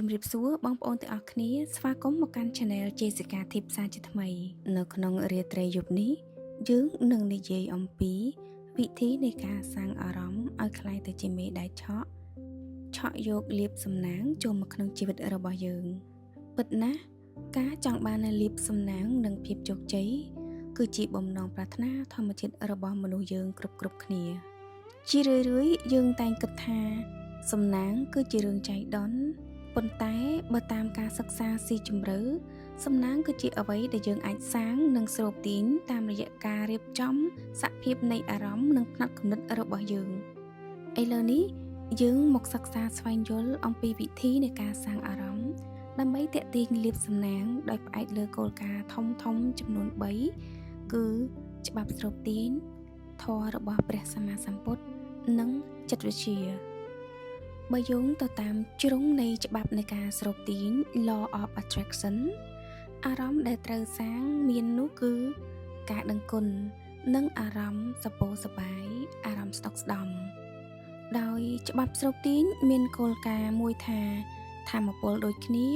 ជំរាបសួរបងប្អូនទាំងអស់គ្នាស្វាគមន៍មកកាន់ Channel Jessica Tips សាជាថ្មីនៅក្នុងរាត្រីយប់នេះយើងនឹងនិយាយអំពីវិធីនៃការសាងអារម្មណ៍ឲ្យคล้ายទៅជាមេដៃឆក់យកលាភសំណាងចូលមកក្នុងជីវិតរបស់យើងពិតណាស់ការចង់បានលាភសំណាងនិងភាពជោគជ័យគឺជាបំណងប្រាថ្នាធម្មជាតិរបស់មនុស្សយើងគ្រប់គ្នាជារឿយៗយើងតែងគិតថាសំណាងគឺជារឿងចៃដន្យប៉ុន្តែបើតាមការសិក្សាស៊ីជម្រៅសំណាងគឺជាអ្វីដែលយើងអាចសាងនិងស្រូបទាញតាមរយៈការរៀបចំសភាពនៃអារម្មណ៍និងផ្នត់គំនិតរបស់យើងឥឡូវនេះយើងមកសិក្សាស្វែងយល់អំពីវិធីនៃការសាងអារម្មណ៍ដើម្បីទាក់ទាញលាភសំណាងដោយផ្អែកលើគោលការណ៍ធំចំនួន3គឺច្បាប់ស្រូបទាញធម៌របស់ព្រះសម្មាសម្ពុទ្ធនិងចិត្តវិទ្យាបើយោងទៅតាមជ្រុងនៃច្បាប់នៃការស្រូបទាញ Law of Attraction អារម្មណ៍ដែលត្រូវសាងមាននោះគឺការដឹងគុណនិងអារម្មណ៍សប្បាយសប្បាយអារម្មណ៍ស្តុកស្តម្ភដោយច្បាប់ស្រូបទាញមានគោលការណ៍មួយថាថាមពលដូចគ្នា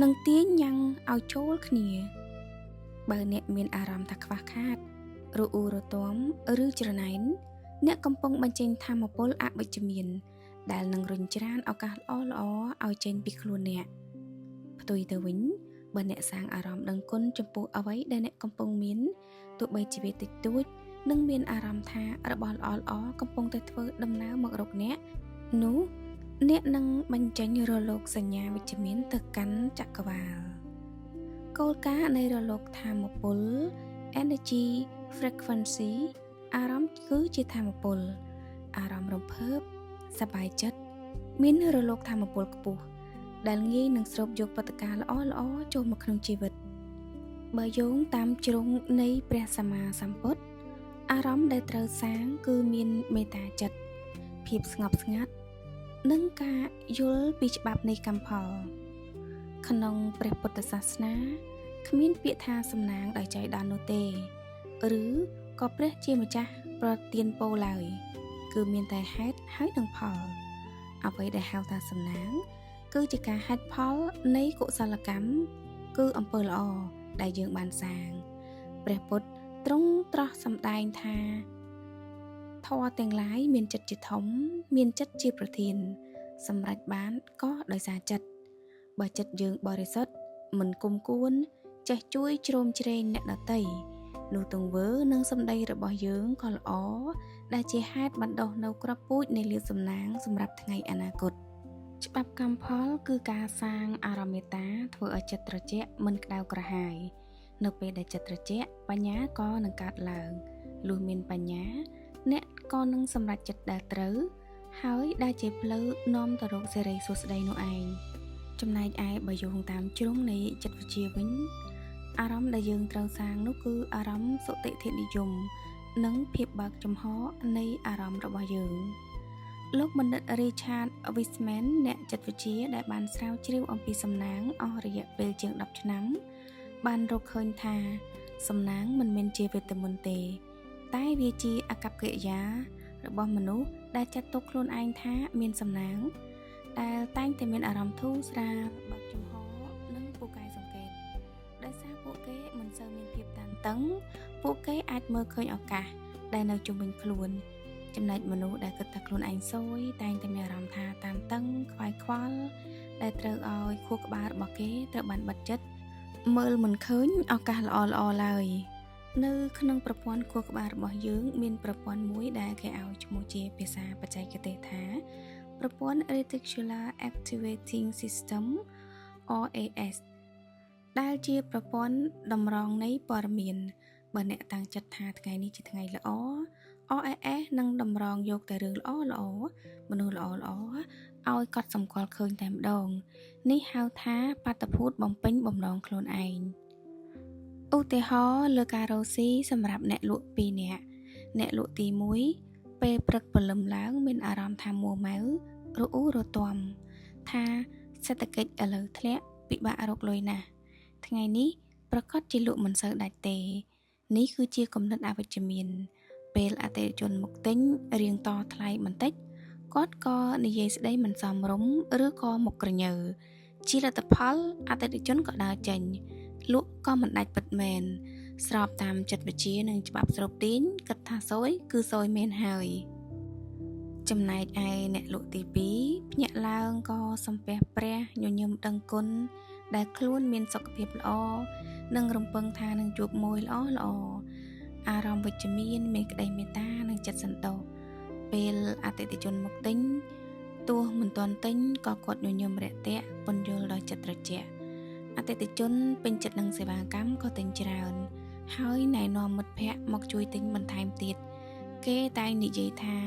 នឹងទាញញ៉ាំងឲ្យចូលគ្នាបើអ្នកមានអារម្មណ៍ថាខ្វះខាតរអ៊ូរទាំឬច្រណែនអ្នកកំពុងបញ្ចេញថាមពលអវិជ្ជមានដែលនឹងរុញច្រានឱកាសល្អឲ្យចេញពីខ្លួនអ្នកផ្ទុយទៅវិញបើអ្នកសាងអារម្មណ៍ដឹងគុណចំពោះអ្វីដែលអ្នកកំពុងមានទោះបីជាវាតិចតួចនឹងមានអារម្មណ៍ថារបស់ល្អកំពុងតែធ្វើដំណើរមករកអ្នកនោះអ្នកនឹងបញ្ចេញរលកសញ្ញាវិជ្ជមានទៅកាន់ចក្រវាលគោលការណ៍នៃរលកថាមពល Energy Frequency អារម្មណ៍គឺជាថាមពលអារម្មណ៍រំភើបសប្បាយចិត្តមានរលកថាមពលខ្ពស់ដែលងាយនឹងស្រូបយកបទការល្អចូលមកក្នុងជីវិតបើយោងតាមជ្រុងនៃព្រះសម្មាសម្ពុទ្ធអារម្មណ៍ដែលត្រូវសាងគឺមានមេត្តាចិត្តភាពស្ងប់ស្ងាត់និងការយល់ពីច្បាប់នៃកម្មផលក្នុងព្រះពុទ្ធសាសនាគ្មានពាក្យថាសំណាងដោយចៃដន្យនោះទេឬក៏ព្រះជាម្ចាស់ប្រទានពរឡើយគឺមានតែហេតុហើយនឹងផលអ្វីដែលហៅថាសំណាងគឺជាការហេតុផលនៃកុសលកម្មគឺអំពើល្អដែលយើងបានសាងព្រះពុទ្ធទ្រង់ត្រាស់សម្ដែងថាធម៌ទាំងឡាយមានចិត្តជាធំមានចិត្តជាប្រធានសម្រេចបានក៏ដោយសារចិត្តបើចិត្តយើងបរិសុទ្ធមិនគុំគួនចេះជួយជ្រោមជ្រែងអ្នកដទៃនោះទង្វើនិងសម្ដីរបស់យើងក៏ល្អដែលជាហេតុបណ្ដុះនៅគ្រាប់ពូជនៃលាភសំណាងសម្រាប់ថ្ងៃអនាគតច្បាប់កម្មផលគឺការសាងអារម្មណ៍មេត្តាធ្វើឲ្យចិត្តត្រជាក់មិនក្តៅក្រហាយនៅពេលដែលចិត្តត្រជាក់បញ្ញាក៏នឹងកើតឡើងលុះមានបញ្ញាអ្នកក៏នឹងសម្រេចចិត្តដែលត្រូវហើយដែលជាផ្លូវនាំទៅរកសេរីសុខស្តីនោះឯងចំណែកឯបើយោងតាមជ្រុងនៃចិត្តវិទ្យាវិញអារម្មណ៍ដែលយើងត្រូវសាងនោះគឺអារម្មណ៍សុទិដ្ឋិនិយមនិងភាពបើកចំហនៃអារម្មណ៍របស់យើងលោកបណ្ឌិត Richard Wiseman អ្នកចិត្តវិទ្យាដែលបានស្រាវជ្រាវអំពីសំណាងអស់រយៈពេលជាង10ឆ្នាំបានរកឃើញថាសំណាងមិនមែនជាវេទមន្តទេតែវាជាអាកប្បកិរិយារបស់មនុស្សដែលចាត់ទុកខ្លួនឯងថាមានសំណាងដែលតែងតែមានអារម្មណ៍ធូរស្រាលបើកចំហនិងពូកែសង្កេតដោយសារពួកគេមិនសូវមានភាពតានតឹងពួកគេអាចមើលឃើញឱកាសដែលនៅជុំវិញខ្លួនចំណែកមនុស្សដែលគិតថាខ្លួនឯងស៊យតែងតែមានអារម្មណ៍ថាតានតឹងខ្វាយខ្វល់ដែលត្រូវឲ្យខួរក្បាលរបស់គេត្រូវបានបិទចិត្តមើលមិនឃើញឱកាសល្អឡើយនៅក្នុងប្រព័ន្ធខួរក្បាលរបស់យើងមានប្រព័ន្ធមួយដែលគេឲ្យឈ្មោះជាភាសាបច្ចេកទេសថាប្រព័ន្ធ Reticular Activating System RAS ដែលជាប្រព័ន្ធតម្រង់នៃព័ត៌មានបើអ្នកតាំងចិត្តថាថ្ងៃនេះជាថ្ងៃល្អ RAS នឹងតម្រង់យកតែរឿងល្អមនុស្សល្អឲ្យកត់សម្គាល់ឃើញតែម្ដងនេះហៅថាបាតុភូតបំពេញបំណងខ្លួនឯងឧទាហរណ៍លើការរកស៊ីសម្រាប់អ្នកលក់2នាក់អ្នកលក់ទី1ពេលព្រឹកព្រលឹមឡើងមានអារម្មណ៍ថាមួម៉ៅរអ៊ូរទាំថាសេដ្ឋកិច្ចឥឡូវធ្លាក់ពិបាករកលុយណាស់ថ្ងៃនេះប្រកាសជាលក់មិនសូវដាច់ទេនេះគឺជាគំនិតអវិជ្ជមានពេលអតិថិជនមកទិញរៀងតថ្លៃបន្តិចគាត់ក៏និយាយស្ដីមិនសមរម្យឬក៏មុខក្រញើ ជាលទ្ធផលអតិថិជនក៏ដើរចេញលក់ក៏មិនដាច់ពិតមែនស្របតាមចិត្តវិទ្យានិងច្បាប់ស្រូបទាញគិតថាសូយគឺសូយមែនហើយចំណែកឯអ្នកលក់ទី2ភ្ញាក់ឡើងក៏សំពះព្រះញញឹមដឹងគុណដែលខ្លួនមានសុខភាពល្អនិងរំពឹងថានឹងជួបមួយល្អអារម្មណ៍វិជ្ជមានមានក្តីមេត្តានិងចិត្តសន្តោសពេលអតិថិជនមកទិញទោះមិនទាន់ទិញក៏គាត់ញញឹមរាក់ទាក់ពន្យល់ដោយចិត្តត្រជាក់អតិថិជនពេញចិត្តនឹងសេវាកម្មក៏ទិញច្រើនហើយណែនាំមិត្តភ័ក្តិមកជួយទិញបន្ថែមទៀតគេតែងនិយាយថា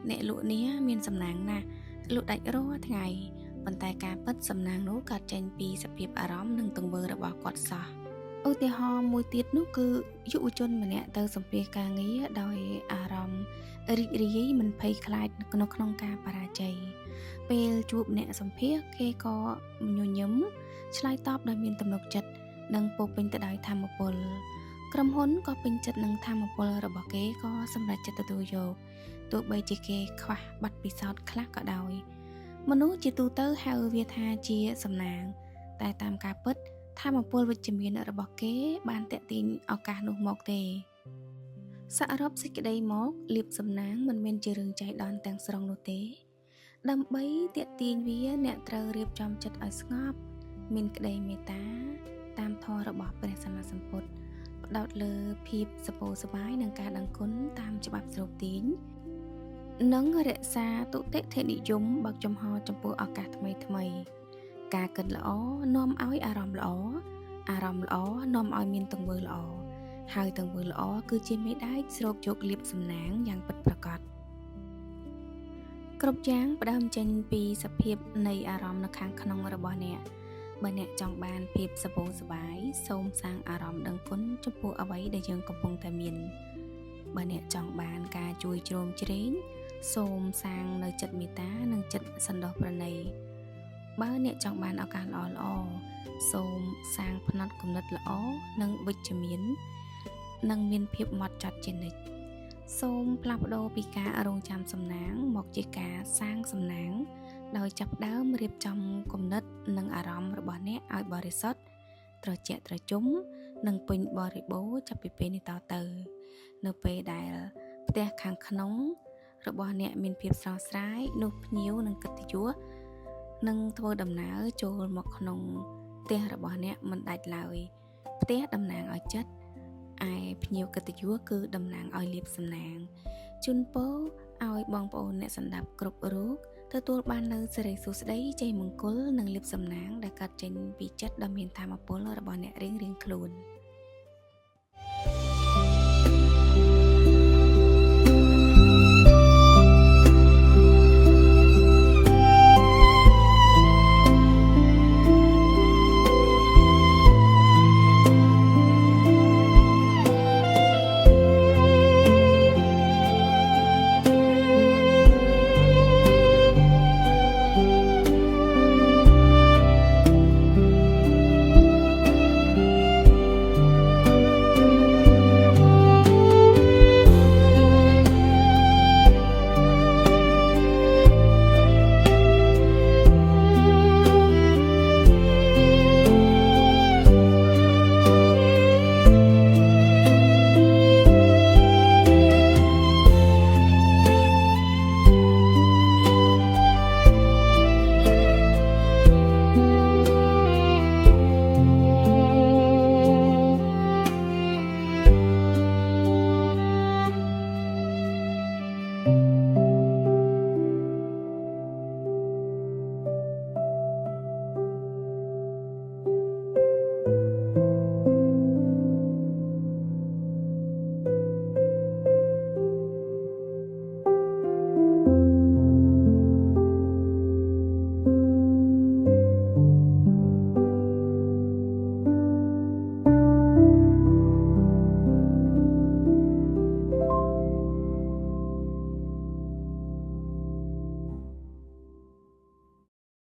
អ្នកលក់នេះមានសំណាងណាស់លក់ដាច់រាល់ថ្ងៃប៉ុន្តែការពិតសំណាងនោះកើតចេញពីសភាពអារម្មណ៍និងទង្វើរបស់គាត់សោះឧទាហរណ៍មួយទៀតនោះគឺយុវជនម្នាក់ទៅសម្ភាសការងារដោយអារម្មណ៍រីករាយមិនភ័យខ្លាចក្នុងការបរាជ័យពេលជួបអ្នកសម្ភាសគេក៏ញញឹមឆ្លើយតបដោយមានទំនុកចិត្តនិងពោពេញទៅដោយធម៌ពលក្រុមហ៊ុនក៏ពេញចិត្តនឹងធម៌ពលរបស់គេក៏សម្រេចចិត្តទទួលយកទោះបីជាគេខ្វះប័ណ្ណពិសោធន៍ខ្លះក៏ដោយមនុស្សជាទូទៅហៅវាថាជាសំណាងតែតាមការពិតធម៌ពលវិជ្ជមានរបស់គេបានតាក់ទាញឱកាសនោះមកទេសរុបសេចក្តីមកលៀបសំណាងមិនមែនជារឿងចៃដន្យទាំងស្រុងនោះទេដើម្បីតាក់ទាញវាអ្នកត្រូវរៀបចំចិត្តឲ្យស្ងប់មានក្តីមេត្តាតាមធម៌របស់ព្រះសម្មាសម្ពុទ្ធផ្ដោតលើភាពសប្បាយសប្បាយនិងការដឹងគុណតាមច្បាប់ស្រូបទាញនិងរក្សាទុតិធនិយមបើកចំហចំពោះឱកាសថ្មីការគិតល្អនាំឲ្យអារម្មណ៍ល្អនាំឲ្យមានទង្វើល្អហើយទង្វើល្អគឺជាមេដែកស្រូបយកលាភសំណាងយ៉ាងពិតប្រាកដគ្រប់យ៉ាងផ្ដើមចេញពីសភាពនៃអារម្មណ៍នៅខាងក្នុងរបស់អ្នកបើអ្នកចង់បានភាពសប្បាយសប្បាយសូមសាងអារម្មណ៍ដឹងគុណចំពោះអ្វីដែលយើងកំពុងតែមានបើអ្នកចង់បានការជួយជ្រោមជ្រែងសូមសាងនៅចិត្តមេត្តានិងចិត្តសន្តោសប្រណីបើអ្នកចង់បានឱកាសល្អសូមសាងផ្នត់គំនិតល្អនិងវិជ្ជមាននិងមានភាពហ្មត់ចត់ជានិច្ចសូមផ្លាស់ប្ដូរពីការរងចាំសំណាងមកជាការសាងសំណាងដោយចាប់ផ្ដើមរៀបចំគំនិតនិងអារម្មណ៍របស់អ្នកឲ្យបរិសុទ្ធត្រជាក់ត្រជុំនិងពេញបរិបូរណ៍ចាប់ពីពេលនេះតទៅនៅពេលដែលផ្ទះខាងក្នុងរបស់អ្នកមានភាពស្រស់ស្រាយនោះភ្ញៀវនិងកិត្តិយសនឹងធ្វើដំណើរចូលមកក្នុងផ្ទះរបស់អ្នកមិនដាច់ឡើយផ្ទះតំណាងឲ្យចិត្តឯភ្ញៀវកិត្តិយសគឺតំណាងឲ្យលាភសំណាងជូនពរឲ្យបងប្អូនអ្នកសម្ដាប់គ្រប់រូបទទួលបាននូវសិរីសួស្តីជ័យមង្គលនិងលាភសំណាងដែលកើតចេញពីចិត្តដ៏មានថាមពលរបស់អ្នករៀងៗខ្លួន